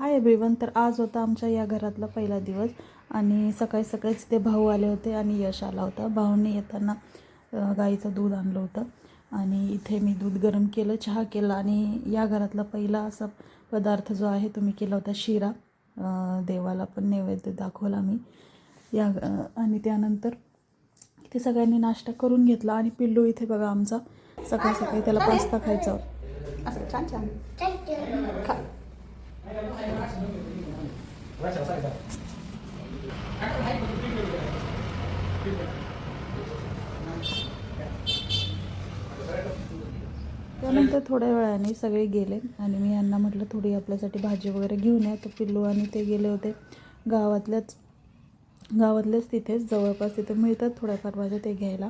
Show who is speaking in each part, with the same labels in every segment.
Speaker 1: Hi everyone. तर आज होता आमच्या या घरातला पहिला दिवस आणि सकाळी सकाळीच ते भाऊ आले होते आणि यश आला होता. भाऊने येताना गाईचं दूध आणलं होतं आणि इथे मी दूध गरम केलं, चहा केला आणि या घरातला पहिला असा पदार्थ जो आहे तो मी केला होता शिरा. देवाला पण नैवेद्य दाखवला मी आणि त्यानंतर इथे सगळ्यांनी नाश्ता करून घेतला आणि पिल्लू इथे बघा आमचा सकाळी सकाळी त्याला पास्ता खायचा होता. असं छान छान खा. त्यानंतर थोड्या वेळाने सगळे गेले आणि मी यांना म्हटलं थोडी आपल्यासाठी भाजी वगैरे घेऊन या. तर पिल्लू आणि ते गेले होते गावातल्याच तिथेच जवळपास तिथे मिळतात थोड्याफार भाज्या ते घ्यायला.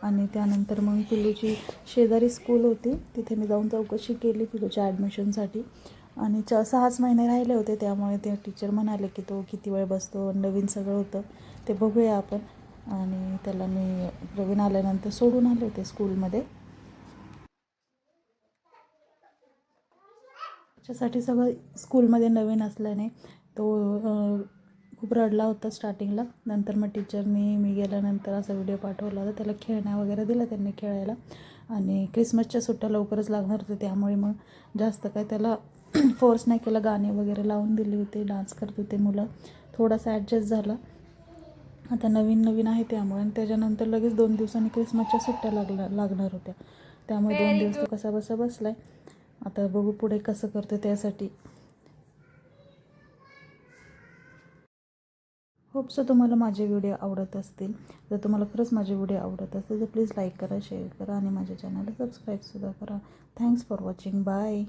Speaker 1: आणि त्यानंतर मग पिल्लूची शेजारी स्कूल होती, तिथे मी जाऊन चौकशी केली पिल्लूच्या ॲडमिशनसाठी. आणि 6च महिने राहिले होते, त्यामुळे ते टीचर म्हणाले की तो किती वेळ बसतो, नवीन सगळं होतं ते बघूया आपण. आणि त्याला मी प्रवीण आल्यानंतर सोडून आले होते स्कूलमध्ये. त्याच्यासाठी सगळं स्कूलमध्ये नवीन असल्याने तो खूप रडला होता स्टार्टिंगला. नंतर मग टीचरनी मी गेल्यानंतर असा व्हिडिओ पाठवला होता, त्याला खेळण्या वगैरे दिल्या त्यांनी खेळायला. आणि क्रिसमसच्या सुट्ट्या लवकरच लागणार होते, त्यामुळे मग जास्त काय त्याला फोर्स नाही केला. गाणे वगैरे लावून दिले होते, डान्स करत होते मुलं. थोडासा ॲडजस्ट झाला. आता नवीन आहे त्यामुळे. आणि त्याच्यानंतर लगेच 2 दिवसांनी क्रिसमसच्या सुट्ट्या लागणार होत्या, त्यामुळे 2 दिवस तो कसा बसा बसला आहे. आता बघू पुढे कसं करतो त्यासाठी. होप्स तुम्हाला माझे व्हिडिओ आवडत असतील. जर तुम्हाला खरंच माझे व्हिडिओ आवडत असतील तर प्लीज लाईक करा, शेअर करा आणि माझ्या चॅनलला सबस्क्राईबसुद्धा करा. Thanks for watching. बाय.